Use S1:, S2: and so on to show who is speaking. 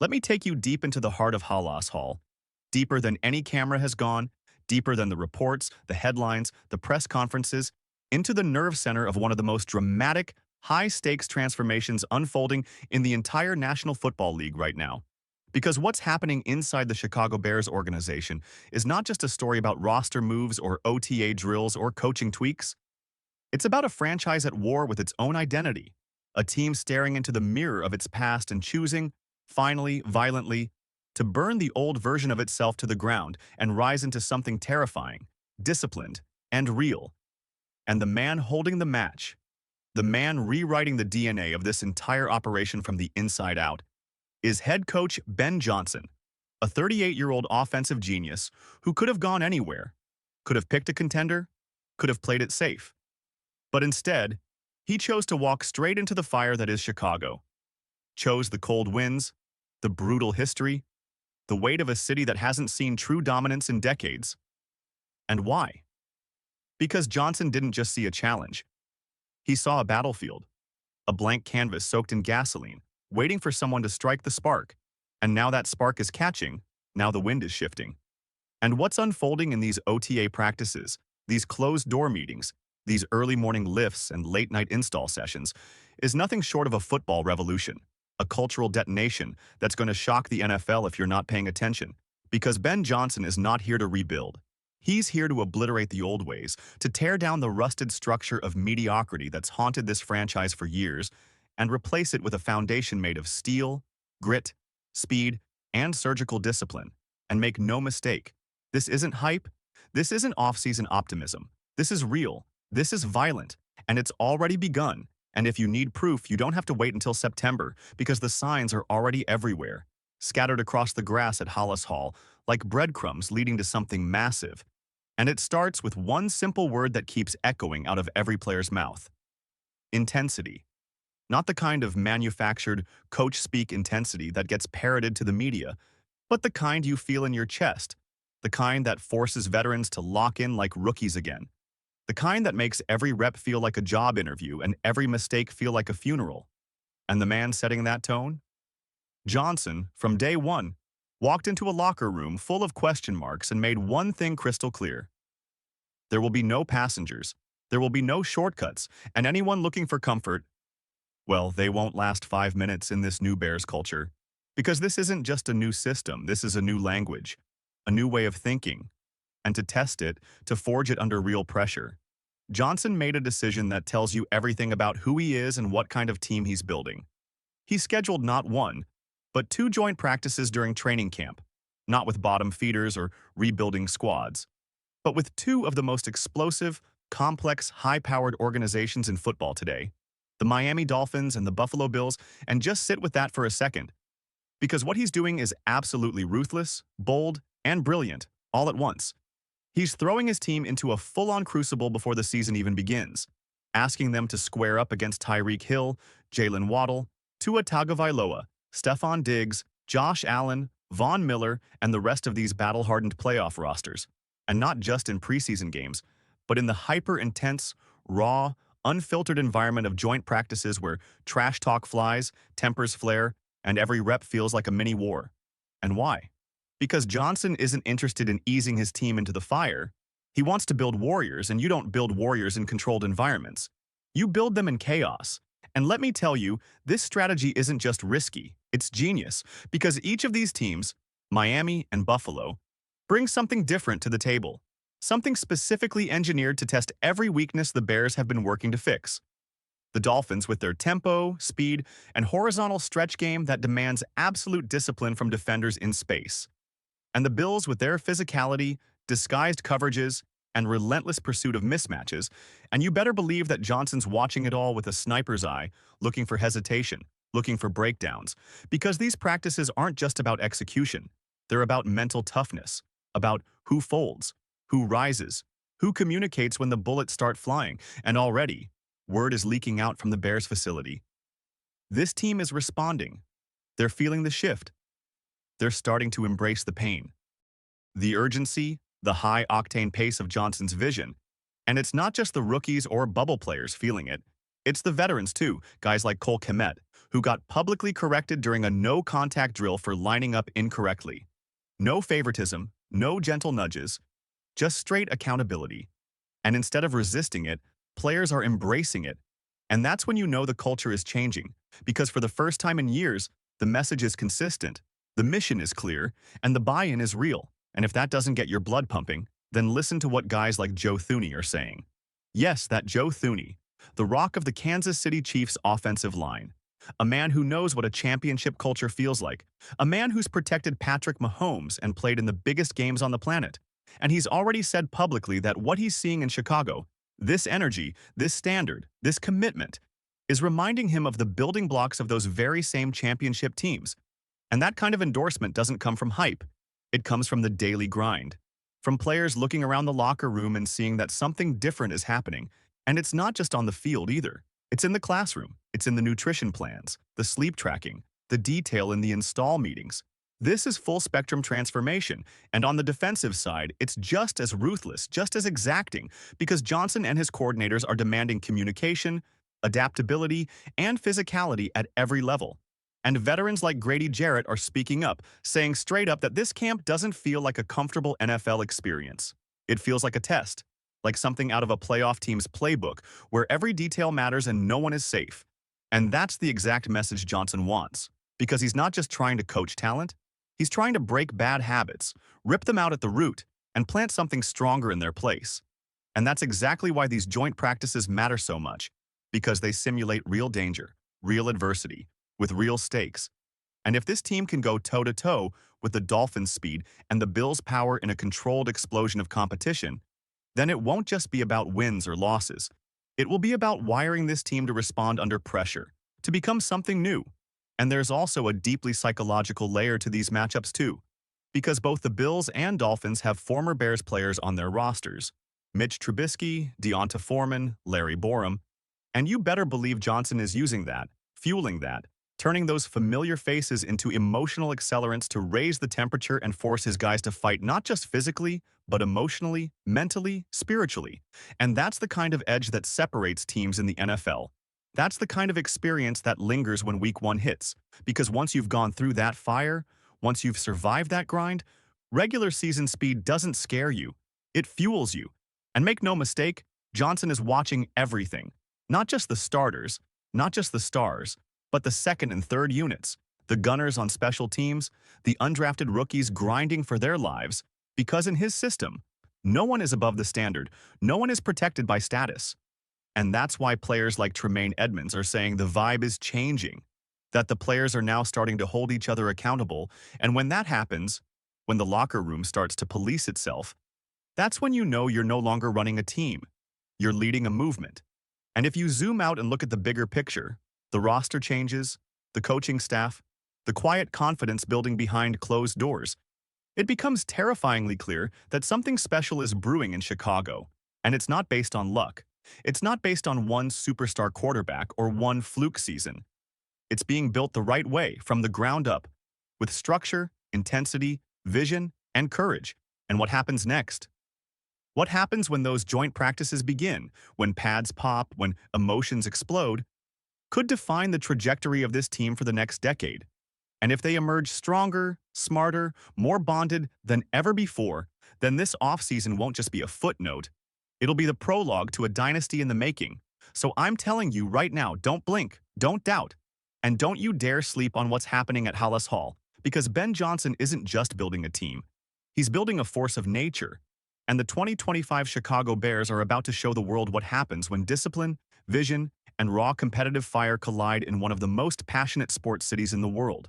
S1: Let me take you deep into the heart of Halas Hall, deeper than any camera has gone, deeper than the reports, the headlines, the press conferences, into the nerve center of one of the most dramatic, high-stakes transformations unfolding in the entire National Football League right now. Because what's happening inside the Chicago Bears organization is not just a story about roster moves or OTA drills or coaching tweaks. It's about a franchise at war with its own identity, a team staring into the mirror of its past and choosing, finally, violently, to burn the old version of itself to the ground and rise into something terrifying, disciplined, and real. And the man holding the match, the man rewriting the DNA of this entire operation from the inside out, is head coach Ben Johnson, a 38-year-old offensive genius who could have gone anywhere, could have picked a contender, could have played it safe. But instead, he chose to walk straight into the fire that is Chicago, chose the cold winds, the brutal history, the weight of a city that hasn't seen true dominance in decades. And why? Because Johnson didn't just see a challenge. He saw a battlefield, a blank canvas soaked in gasoline, waiting for someone to strike the spark. And now that spark is catching, now the wind is shifting. And what's unfolding in these OTA practices, these closed-door meetings, these early morning lifts and late-night install sessions, is nothing short of a football revolution, a cultural detonation that's going to shock the NFL if you're not paying attention. Because Ben Johnson is not here to rebuild. He's here to obliterate the old ways, to tear down the rusted structure of mediocrity that's haunted this franchise for years, and replace it with a foundation made of steel, grit, speed, and surgical discipline. And make no mistake, this isn't hype, this isn't off-season optimism. This is real, this is violent, and it's already begun. And if you need proof, you don't have to wait until September, because the signs are already everywhere, scattered across the grass at Hollis Hall, like breadcrumbs leading to something massive. And it starts with one simple word that keeps echoing out of every player's mouth: intensity. Not the kind of manufactured, coach-speak intensity that gets parroted to the media, but the kind you feel in your chest, the kind that forces veterans to lock in like rookies again, the kind that makes every rep feel like a job interview and every mistake feel like a funeral. And the man setting that tone? Johnson, from day one, walked into a locker room full of question marks and made one thing crystal clear. There will be no passengers, there will be no shortcuts, and anyone looking for comfort, well, they won't last 5 minutes in this new Bears culture. Because this isn't just a new system, this is a new language, a new way of thinking. And to test it, to forge it under real pressure, Johnson made a decision that tells you everything about who he is and what kind of team he's building. He scheduled not one, but 2 joint practices during training camp, not with bottom feeders or rebuilding squads, but with 2 of the most explosive, complex, high-powered organizations in football today, the Miami Dolphins and the Buffalo Bills. And just sit with that for a second, because what he's doing is absolutely ruthless, bold, and brilliant, all at once. He's throwing his team into a full-on crucible before the season even begins, asking them to square up against Tyreek Hill, Jalen Waddle, Tua Tagovailoa, Stephon Diggs, Josh Allen, Von Miller, and the rest of these battle-hardened playoff rosters. And not just in preseason games, but in the hyper-intense, raw, unfiltered environment of joint practices where trash talk flies, tempers flare, and every rep feels like a mini war. And why? Because Johnson isn't interested in easing his team into the fire. He wants to build warriors, and you don't build warriors in controlled environments. You build them in chaos. And let me tell you, this strategy isn't just risky, it's genius, because each of these teams, Miami and Buffalo, brings something different to the table, something specifically engineered to test every weakness the Bears have been working to fix. The Dolphins with their tempo, speed, and horizontal stretch game that demands absolute discipline from defenders in space. And the Bills with their physicality, disguised coverages, and relentless pursuit of mismatches. And you better believe that Johnson's watching it all with a sniper's eye, looking for hesitation, looking for breakdowns. Because these practices aren't just about execution. They're about mental toughness, about who folds, who rises, who communicates when the bullets start flying. And already, word is leaking out from the Bears facility. This team is responding. They're feeling the shift. They're starting to embrace the pain, the urgency, the high-octane pace of Johnson's vision. And it's not just the rookies or bubble players feeling it. It's the veterans too, guys like Cole Kmet, who got publicly corrected during a no-contact drill for lining up incorrectly. No favoritism, no gentle nudges, just straight accountability. And instead of resisting it, players are embracing it. And that's when you know the culture is changing, because for the first time in years, the message is consistent, the mission is clear, and the buy-in is real. And if that doesn't get your blood pumping, then listen to what guys like Joe Thuney are saying. Yes, that Joe Thuney, the rock of the Kansas City Chiefs offensive line. A man who knows what a championship culture feels like. A man who's protected Patrick Mahomes and played in the biggest games on the planet. And he's already said publicly that what he's seeing in Chicago, this energy, this standard, this commitment, is reminding him of the building blocks of those very same championship teams. And that kind of endorsement doesn't come from hype. It comes from the daily grind. From players looking around the locker room and seeing that something different is happening. And it's not just on the field either. It's in the classroom. It's in the nutrition plans, the sleep tracking, the detail in the install meetings. This is full-spectrum transformation, and on the defensive side, it's just as ruthless, just as exacting, because Johnson and his coordinators are demanding communication, adaptability, and physicality at every level. And veterans like Grady Jarrett are speaking up, saying straight up that this camp doesn't feel like a comfortable NFL experience. It feels like a test, like something out of a playoff team's playbook, where every detail matters and no one is safe. And that's the exact message Johnson wants, because he's not just trying to coach talent, he's trying to break bad habits, rip them out at the root, and plant something stronger in their place. And that's exactly why these joint practices matter so much, because they simulate real danger, real adversity, with real stakes. And if this team can go toe-to-toe with the Dolphins' speed and the Bills' power in a controlled explosion of competition, then it won't just be about wins or losses. It will be about wiring this team to respond under pressure, to become something new. And there's also a deeply psychological layer to these matchups too, because both the Bills and Dolphins have former Bears players on their rosters. Mitch Trubisky, Deonta Foreman, Larry Borum. And you better believe Johnson is using that, fueling that, turning those familiar faces into emotional accelerants to raise the temperature and force his guys to fight not just physically, but emotionally, mentally, spiritually. And that's the kind of edge that separates teams in the NFL. That's the kind of experience that lingers when week one hits, because once you've gone through that fire, once you've survived that grind, regular season speed doesn't scare you. It fuels you. And make no mistake, Johnson is watching everything. Not just the starters, not just the stars, but the second and third units, the gunners on special teams, the undrafted rookies grinding for their lives, because in his system, no one is above the standard, no one is protected by status. And that's why players like Tremaine Edmonds are saying the vibe is changing, that the players are now starting to hold each other accountable, and when that happens, when the locker room starts to police itself, that's when you know you're no longer running a team, you're leading a movement. And if you zoom out and look at the bigger picture, the roster changes, the coaching staff, the quiet confidence building behind closed doors, it becomes terrifyingly clear that something special is brewing in Chicago. And it's not based on luck. It's not based on one superstar quarterback or one fluke season. It's being built the right way, from the ground up, with structure, intensity, vision, and courage. And what happens next? What happens when those joint practices begin, when pads pop, when emotions explode, could define the trajectory of this team for the next decade. And if they emerge stronger, smarter, more bonded than ever before, then this offseason won't just be a footnote. It'll be the prologue to a dynasty in the making. So I'm telling you right now, don't blink, don't doubt, and don't you dare sleep on what's happening at Hallis Hall, because Ben Johnson isn't just building a team. He's building a force of nature. And the 2025 Chicago Bears are about to show the world what happens when discipline, vision, and raw competitive fire collide in one of the most passionate sports cities in the world.